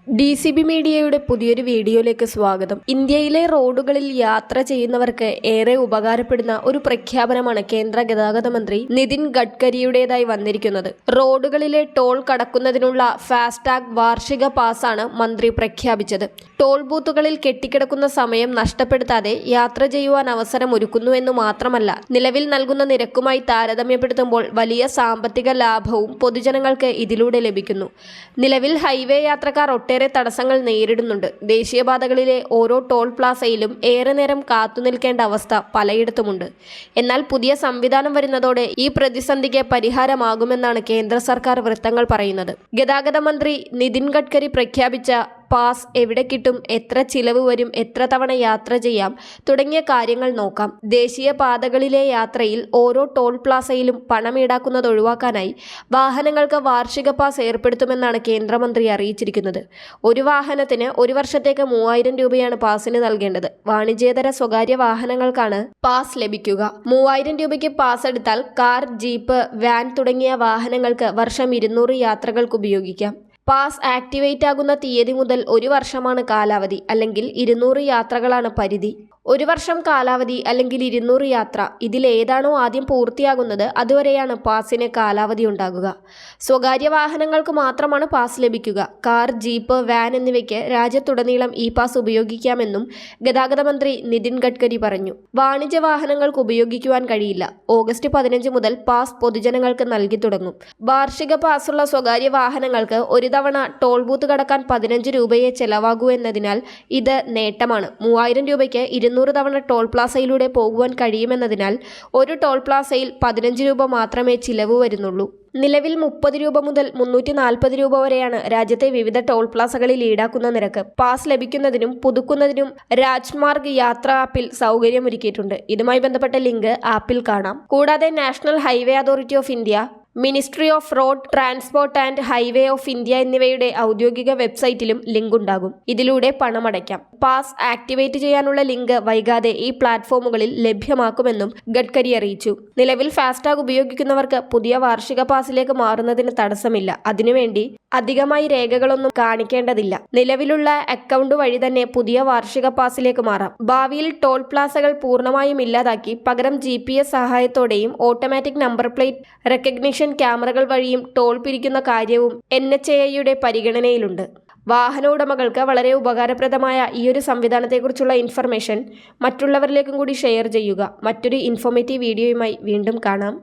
DCB മീഡിയയുടെ പുതിയൊരു വീഡിയോയിലേക്ക് സ്വാഗതം. ഇന്ത്യയിലെ റോഡുകളിൽ യാത്ര ചെയ്യുന്നവർക്ക് ഏറെ ഉപകാരപ്പെടുന്ന ഒരു പ്രഖ്യാപനമാണ് കേന്ദ്ര ഗതാഗത മന്ത്രി നിതിൻ ഗഡ്കരിയുടേതായി വന്നിരിക്കുന്നത്. റോഡുകളിലെ ടോൾ കടക്കുന്നതിനുള്ള ഫാസ്ടാഗ് വാർഷിക പാസാണ് മന്ത്രി പ്രഖ്യാപിച്ചത്. ടോൾ ബൂത്തുകളിൽ കെട്ടിക്കിടക്കുന്ന സമയം നഷ്ടപ്പെടുത്താതെ യാത്ര ചെയ്യുവാൻ അവസരം ഒരുക്കുന്നുവെന്നു മാത്രമല്ല, നിലവിൽ നൽകുന്ന നിരക്കുമായി താരതമ്യപ്പെടുത്തുമ്പോൾ വലിയ സാമ്പത്തിക ലാഭവും പൊതുജനങ്ങൾക്ക് ഇതിലൂടെ ലഭിക്കുന്നു. നിലവിൽ ഹൈവേ യാത്രക്കാർ ഒട്ടേറെ തടസ്സങ്ങൾ നേരിടുന്നുണ്ട്. ദേശീയപാതകളിലെ ഓരോ ടോൾ പ്ലാസയിലും ഏറെ നേരം കാത്തുനിൽക്കേണ്ട അവസ്ഥ പലയിടത്തുമുണ്ട്. എന്നാൽ പുതിയ സംവിധാനം വരുന്നതോടെ ഈ പ്രതിസന്ധിക്ക് പരിഹാരമാകുമെന്നാണ് കേന്ദ്ര സർക്കാർ വൃത്തങ്ങൾ പറയുന്നത്. ഗതാഗത മന്ത്രി നിതിൻ ഗഡ്കരി പ്രഖ്യാപിച്ച പാസ് എവിടെ കിട്ടും, എത്ര ചിലവ് വരും, എത്ര തവണ യാത്ര ചെയ്യാം തുടങ്ങിയ കാര്യങ്ങൾ നോക്കാം. ദേശീയ പാതകളിലെ യാത്രയിൽ ഓരോ ടോൾ പ്ലാസയിലും പണം ഈടാക്കുന്നത് ഒഴിവാക്കാനായി വാഹനങ്ങൾക്ക് വാർഷിക പാസ് ഏർപ്പെടുത്തുമെന്നാണ് കേന്ദ്രമന്ത്രി അറിയിച്ചിരിക്കുന്നത്. ഒരു വാഹനത്തിന് ഒരു വർഷത്തേക്ക് 3000 രൂപയാണ് പാസിന് നൽകേണ്ടത്. വാണിജ്യേതര സ്വകാര്യ വാഹനങ്ങൾക്കാണ് പാസ് ലഭിക്കുക. 3000 രൂപയ്ക്ക് പാസ് എടുത്താൽ കാർ, ജീപ്പ്, വാൻ തുടങ്ങിയ വാഹനങ്ങൾക്ക് വർഷം 200 യാത്രകൾക്ക് ഉപയോഗിക്കാം. പാസ് ആക്ടിവേറ്റ് ആകുന്ന തീയതി മുതൽ ഒരു വർഷമാണ് കാലാവധി, അല്ലെങ്കിൽ 200 യാത്രകളാണ് പരിധി. ഒരു വർഷം കാലാവധി അല്ലെങ്കിൽ 200 യാത്ര, ഇതിലേതാണോ ആദ്യം പൂർത്തിയാകുന്നത് അതുവരെയാണ് പാസിന് കാലാവധി ഉണ്ടാകുക. സ്വകാര്യ വാഹനങ്ങൾക്ക് മാത്രമാണ് പാസ് ലഭിക്കുക. കാർ, ജീപ്പ്, വാൻ എന്നിവയ്ക്ക് രാജ്യത്തുടനീളം ഈ പാസ് ഉപയോഗിക്കാമെന്നും ഗതാഗത മന്ത്രി നിതിൻ ഗഡ്കരി പറഞ്ഞു. വാണിജ്യ വാഹനങ്ങൾക്ക് ഉപയോഗിക്കുവാൻ കഴിയില്ല. ഓഗസ്റ്റ് 15 മുതൽ പാസ് പൊതുജനങ്ങൾക്ക് നൽകി തുടങ്ങും. വാർഷിക പാസുള്ള സ്വകാര്യ വാഹനങ്ങൾക്ക് ഒരു തവണ ടോൾ ബൂത്ത് കടക്കാൻ 15 രൂപയെ ചെലവാകൂ എന്നതിനാൽ ഇത് നേട്ടമാണ്. 3000 രൂപയ്ക്ക് 200 തവണ ടോൾ പ്ലാസയിലൂടെ പോകുവാൻ കഴിയുമെന്നതിനാൽ ഒരു ടോൾ പ്ലാസയിൽ 15 രൂപ മാത്രമേ ചിലവ് വരുന്നുള്ളൂ. നിലവിൽ 30 രൂപ മുതൽ 340 രൂപ വരെയാണ് രാജ്യത്തെ വിവിധ ടോൾ പ്ലാസകളിൽ ഈടാക്കുന്ന നിരക്ക്. പാസ് ലഭിക്കുന്നതിനും പുതുക്കുന്നതിനും രാജ്മാർഗ് യാത്ര ആപ്പിൽ സൗകര്യമൊരുക്കിയിട്ടുണ്ട്. ഇതുമായി ബന്ധപ്പെട്ട ലിങ്ക് ആപ്പിൽ കാണാം. കൂടാതെ national highway authority of India, ministry off road transport and highway of India എന്നിവയുടെ ഔദ്യോഗിക വെബ്സൈറ്റിലും ലിങ്ക് ഉണ്ടാകും. ഇതിലൂടെ പണമടയ്ക്കാം. പാസ് ആക്ടിവേറ്റ് ചെയ്യാനുള്ള ലിങ്ക് വൈകാതെ ഈ പ്ലാറ്റ്ഫോമുകളിൽ ലഭ്യമാക്കുമെന്നും ഗഡ്കരി അറിയിച്ചു. നിലവിൽ ഫാസ്ടാഗ് ഉപയോഗിക്കുന്നവർക്ക് പുതിയ വാർഷിക പാസിലേക്ക് മാറുന്നതിന് തടസ്സമില്ല. അതിനുവേണ്ടി അധികമായി രേഖകളൊന്നും കാണിക്കേണ്ടതില്ല. നിലവിലുള്ള അക്കൗണ്ട് വഴി തന്നെ പുതിയ വാർഷിക പാസിലേക്ക് മാറാം. ഭാവിയിൽ ടോൾ പ്ലാസകൾ പൂർണ്ണമായും ഇല്ലാതാക്കി പകരം GPS സഹായത്തോടെയും ഓട്ടോമാറ്റിക് നമ്പർ പ്ലേറ്റ് റെക്കഗ്നിഷൻ ക്യാമറകൾ വഴിയും ടോൾ പിരിക്കുന്ന കാര്യവും NHAIയുടെ പരിഗണനയിലുണ്ട്. വാഹന ഉടമകൾക്ക് വളരെ ഉപകാരപ്രദമായ ഈയൊരു സംവിധാനത്തെക്കുറിച്ചുള്ള ഇൻഫർമേഷൻ മറ്റുള്ളവരിലേക്കും കൂടി ഷെയർ ചെയ്യുക. മറ്റൊരു ഇൻഫോർമേറ്റീവ് വീഡിയോയുമായി വീണ്ടും കാണാം.